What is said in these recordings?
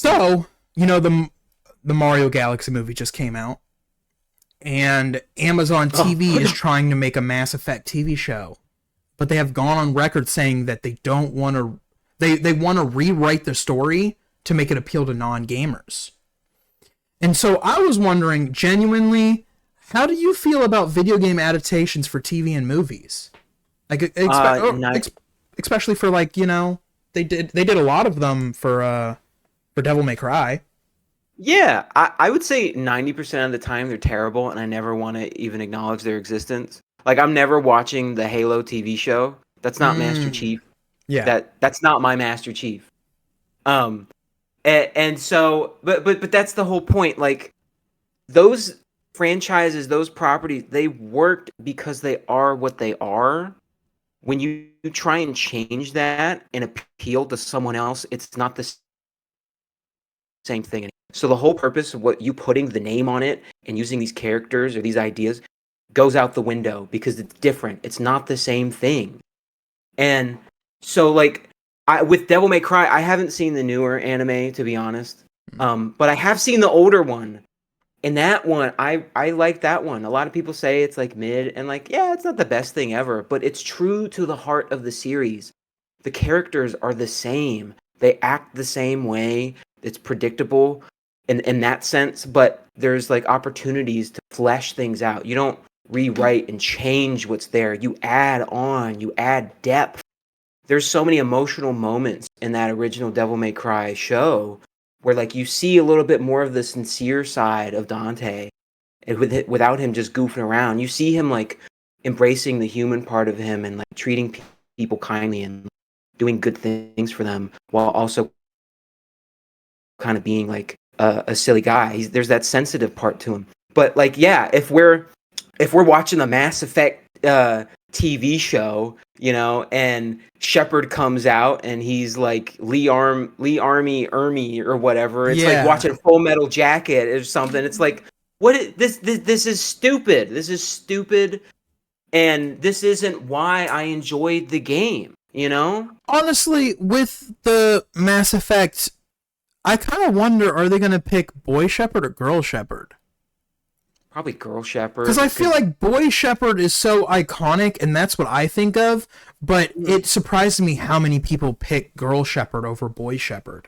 So, the Mario Galaxy movie just came out, and Amazon TV is trying to make a Mass Effect TV show, but they have gone on record saying that they don't want to. They want to rewrite the story to make it appeal to non-gamers. And so I was wondering, genuinely, how do you feel about video game adaptations for TV and movies? Like, especially for they did a lot of them for Devil May Cry. Yeah, I would say 90% of the time they're terrible, and I never want to even acknowledge their existence. Like, I'm never watching the Halo TV show. That's not Master Chief. Yeah, that's not my Master Chief. And so, but that's the whole point. Like, those franchises, those properties, they worked because they are what they are. When you try and change that and appeal to someone else, it's not the same thing. So the whole purpose of what you putting the name on it and using these characters or these ideas goes out the window because it's different. It's not the same thing. And so, like, with Devil May Cry, I haven't seen the newer anime, to be honest. But I have seen the older one. And that one, I like that one. A lot of people say it's like mid, and like, yeah, it's not the best thing ever, but it's true to the heart of the series. The characters are the same. They act the same way. It's predictable in that sense, but there's like opportunities to flesh things out. You don't rewrite and change what's there. You add on, you add depth. There's so many emotional moments in that original Devil May Cry show where, like, you see a little bit more of the sincere side of Dante, and without him just goofing around. You see him, like, embracing the human part of him and, like, treating people kindly and doing good things for them while also kind of being, like, a silly guy. There's that sensitive part to him. But, like, yeah, if we're watching the Mass Effect TV show, and Shepard comes out and he's like Lee Army or whatever. It's like watching Full Metal Jacket or something. It's like, this is stupid. This is stupid, and this isn't why I enjoyed the game. Honestly, with the Mass Effect, I kind of wonder, are they going to pick Boy Shepard or Girl Shepard? Probably Girl Shepard. Because I feel like Boy Shepard is so iconic, and that's what I think of, but it surprised me how many people pick Girl Shepard over Boy Shepard.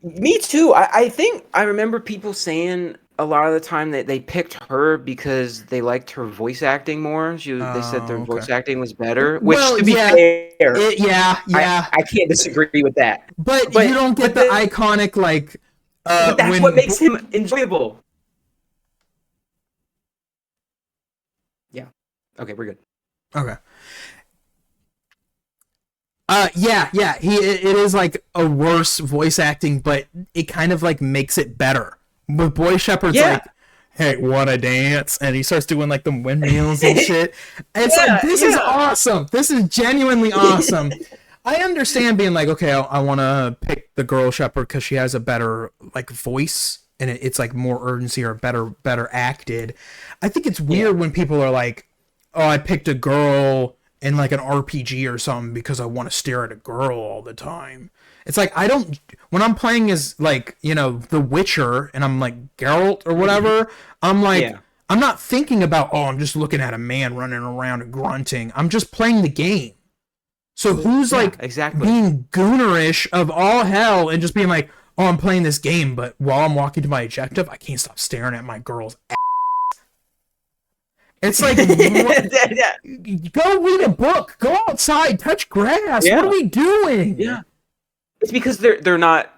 Me too. I think I remember people saying a lot of the time that they picked her because they liked her voice acting more. They said their voice acting was better, which, to be fair, I can't disagree with that. But you don't get the iconic, like... but that's what makes him enjoyable. Okay, we're good. Okay. It is like a worse voice acting, but it kind of like makes it better. But Boy Shepard's like, hey, wanna dance? And he starts doing like the windmills and shit. And it's like, this is awesome. This is genuinely awesome. I understand being like, okay, I want to pick the Girl Shepard because she has a better like voice and it's like more urgency or better acted. I think it's weird when people are like, oh, I picked a girl in like an RPG or something because I want to stare at a girl all the time. It's like, when I'm playing as like, The Witcher and I'm like Geralt or whatever, I'm like, I'm not thinking about, oh, I'm just looking at a man running around and grunting. I'm just playing the game. So who's being goonerish of all hell and just being like, oh, I'm playing this game, but while I'm walking to my objective, I can't stop staring at my girl's ass. It's like, go read a book, go outside, touch grass. What are we doing? Yeah, it's because they're not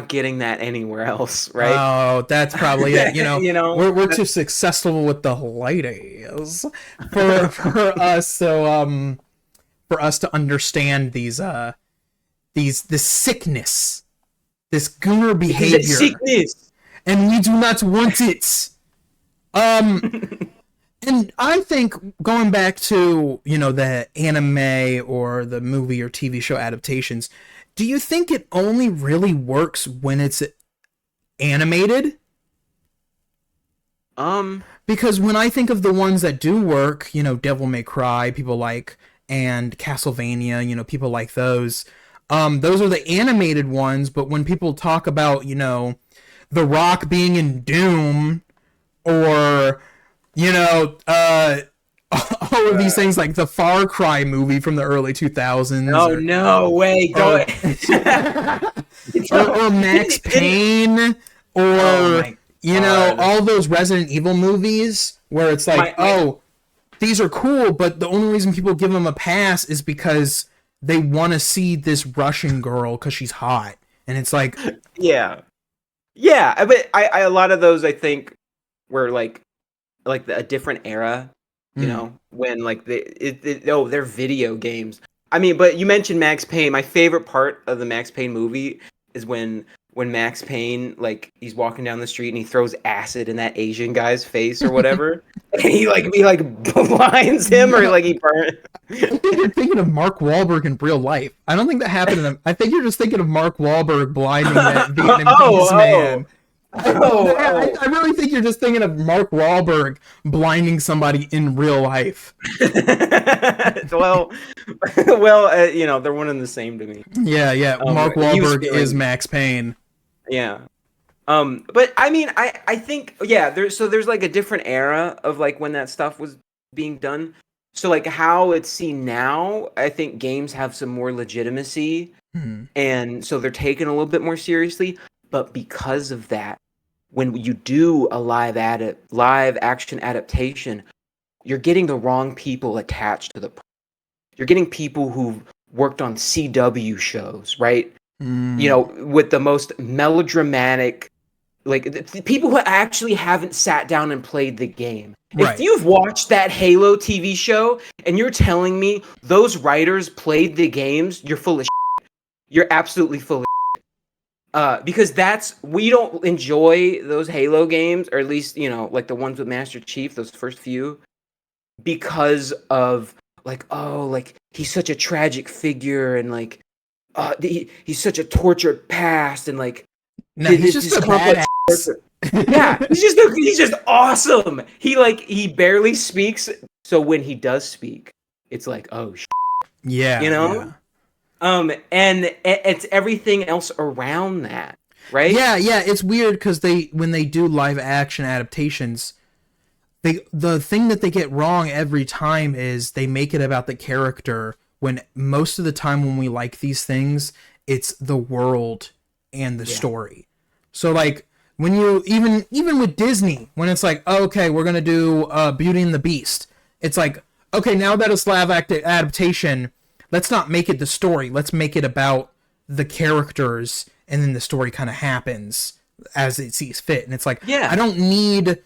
getting that anywhere else, right? Oh, that's probably it. We're too successful with the ladies for us. So for us to understand this sickness, this gooner behavior, sickness, and we do not want it. And I think going back to, the anime or the movie or TV show adaptations, do you think it only really works when it's animated? Because when I think of the ones that do work, Devil May Cry, people like, and Castlevania, people like those, Those are the animated ones, but when people talk about, The Rock being in Doom, or, you know, uh, all of these things like the Far Cry movie from the early 2000s, Oh no way! or, Don't. or Max Payne, Oh or, my god! all those Resident Evil movies where it's like, My oh, these are cool, but the only reason people give them a pass is because they want to see this Russian girl because she's hot, and it's like, yeah, yeah. But I a lot of those I think were like a different era, mm, when like they're video games. I mean, but you mentioned Max Payne. My favorite part of the Max Payne movie is when Max Payne, like, he's walking down the street and he throws acid in that Asian guy's face or whatever, and he blinds him, or no, like he burns. I think you're thinking of Mark Wahlberg in real life. I don't think that happened in them. I think you're just thinking of Mark Wahlberg blinding that Vietnamese Oh, man. oh. I really think you're just thinking of Mark Wahlberg blinding somebody in real life. Well, well, they're one and the same to me. Yeah. Mark He was Wahlberg is feeling, Max Payne. yeah. But I mean, I think, yeah, there's like a different era of like when that stuff was being done. So like how it's seen now, I think games have some more legitimacy, Hmm. and so they're taken a little bit more seriously. But because of that, when you do a live action adaptation, you're getting the wrong people attached to the. You're getting people who've worked on CW shows, right? Hmm. With the most melodramatic, like people who actually haven't sat down and played the game. If Right. you've watched that Halo TV show and you're telling me those writers played the games, you're full of shit. You're absolutely full of shit. Because we don't enjoy those Halo games, or at least, like the ones with Master Chief, those first few, because of like, oh, like he's such a tragic figure, and like he's such a tortured past, and like No, he's just his a complex badass. character. Yeah, he's just awesome. He barely speaks, so when he does speak, it's like, oh you know. Yeah. And it's everything else around that, right? Yeah. It's weird because when they do live action adaptations, the thing that they get wrong every time is they make it about the character, when most of the time when we like these things, it's the world and the Yeah. story. So like when you even with Disney, when it's like, oh, okay, we're gonna do Beauty and the Beast, it's like, okay, now that it's live adaptation, let's not make it the story, let's make it about the characters, and then the story kind of happens as it sees fit. And it's like, Yeah. I don't need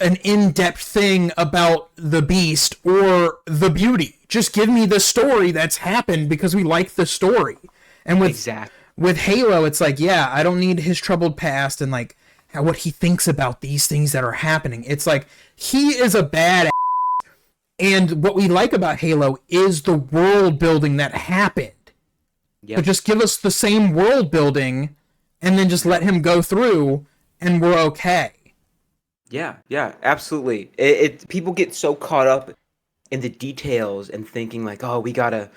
an in-depth thing about the Beast or the Beauty. Just give me the story that's happened because we like the story. And Exactly. with Halo, it's like, yeah, I don't need his troubled past and like what he thinks about these things that are happening. It's like he is a bad, and what we like about Halo is the world building that happened. Yep. But just give us the same world building and then just let him go through and we're okay. Yeah, absolutely. People get so caught up in the details and thinking like, oh, we gotta.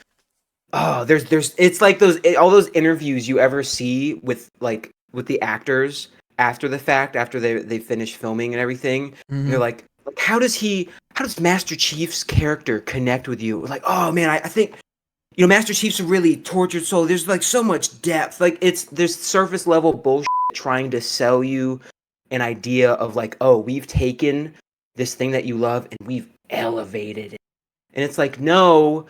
Oh, there's. It's like all those interviews you ever see with the actors after the fact, after they finish filming and everything. And they're Mm-hmm. like, how does Master Chief's character connect with you? Like, oh man, I think. Master Chief's a really tortured soul. There's like so much depth. Like there's surface level bullshit trying to sell you an idea of like, oh, we've taken this thing that you love and we've elevated it. And it's like, no,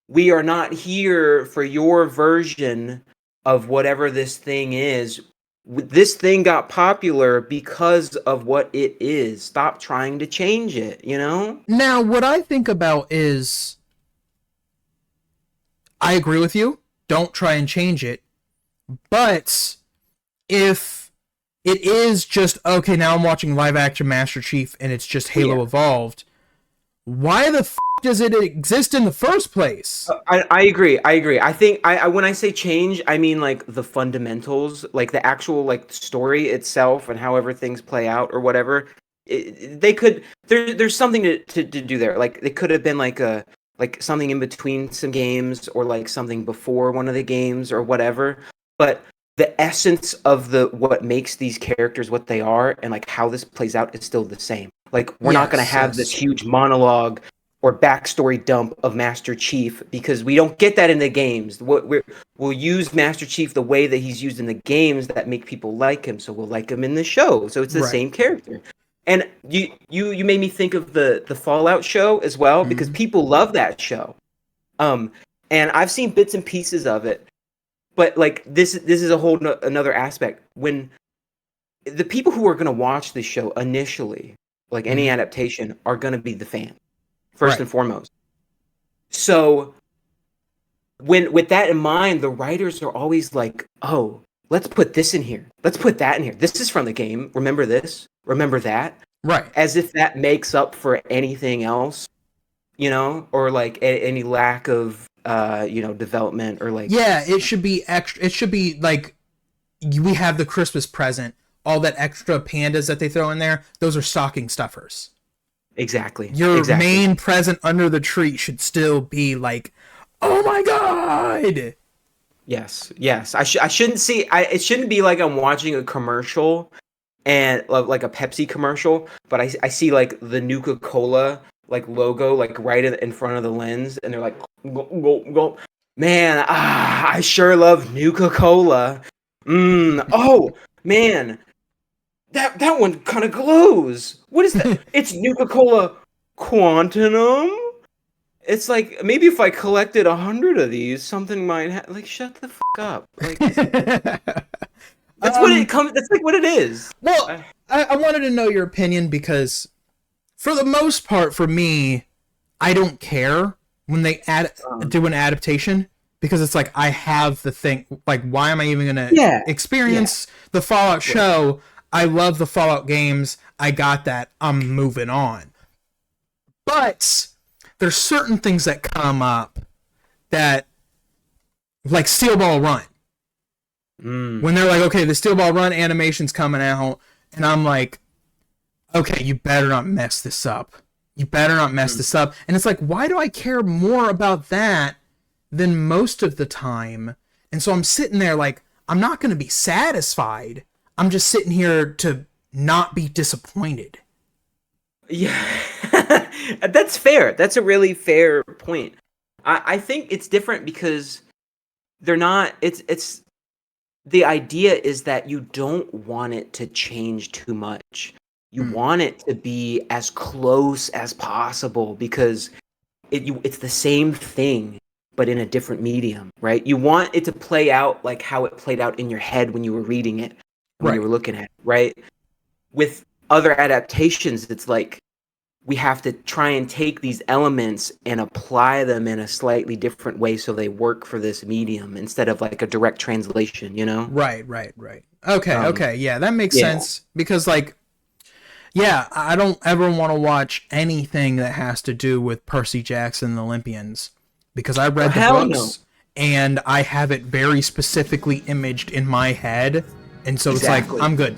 we are not here for your version of whatever this thing is. This thing got popular because of what it is. Stop trying to change it, Now, what I think about is, I agree with you. Don't try and change it. But if it is just, okay, now I'm watching live action Master Chief and it's just Halo Yeah. Evolved, why the does it exist in the first place? I agree. I think when I say change, I mean like the fundamentals, like the actual like story itself and however things play out or whatever. They could there's something to do there. Like it could have been like like something in between some games or like something before one of the games or whatever. But the essence of what makes these characters what they are and like how this plays out is still the same. Like we're not going to have this huge monologue or backstory dump of Master Chief because we don't get that in the games. We'll use Master Chief the way that he's used in the games that make people like him, so we'll like him in the show. So it's the same character. And you made me think of the Fallout show as well because people love that show. And I've seen bits and pieces of it, but like this is a whole another aspect. When the people who are going to watch this show initially, like any adaptation, are going to be the fan first and foremost. So with that in mind, the writers are always like, oh, let's put this in here. Let's put that in here. This is from the game. Remember this? Remember that? Right. As if that makes up for anything else, or like any lack of, development or like. Yeah, it should be extra. It should be like we have the Christmas present. All that extra pandas that they throw in there, those are stocking stuffers. Exactly. Your main present under the tree should still be like, oh my god. Yes. I shouldn't see. It shouldn't be like I'm watching a commercial, and like a Pepsi commercial, but I see like the Nuka-Cola like logo like right in front of the lens, and they're like, go. Man, I sure love Nuka-Cola. Oh man. That one kind of glows. What is that? It's Nuka-Cola Quantum? It's like, maybe if I collected 100 of these, something might happen. Like, shut the fuck up. Like, that's what it comes. That's like what it is. Well, I wanted to know your opinion because, for the most part, for me, I don't care when they do an adaptation because it's like I have the thing. Like, why am I even gonna experience the Fallout show? I love the Fallout games. I got that. I'm moving on. But there's certain things that come up that, like Steel Ball Run. When they're like, okay, the Steel Ball Run animation's coming out, and I'm like, okay, you better not mess this up. You better not mess this up. And it's like, why do I care more about that than most of the time? And so I'm sitting there like, I'm not going to be satisfied. I'm just sitting here to not be disappointed. Yeah, that's fair. That's a really fair point. I think it's different because they're not. It's the idea is that you don't want it to change too much. You want it to be as close as possible because it's the same thing but in a different medium, right? You want it to play out like how it played out in your head when you were reading it. When you were looking at it, right? With other adaptations, it's like we have to try and take these elements and apply them in a slightly different way so they work for this medium instead of like a direct translation, Right. Okay, yeah, that makes sense because like, yeah, I don't ever want to watch anything that has to do with Percy Jackson and the Olympians because I read the books and I have it very specifically imaged in my head. And so it's like, I'm good.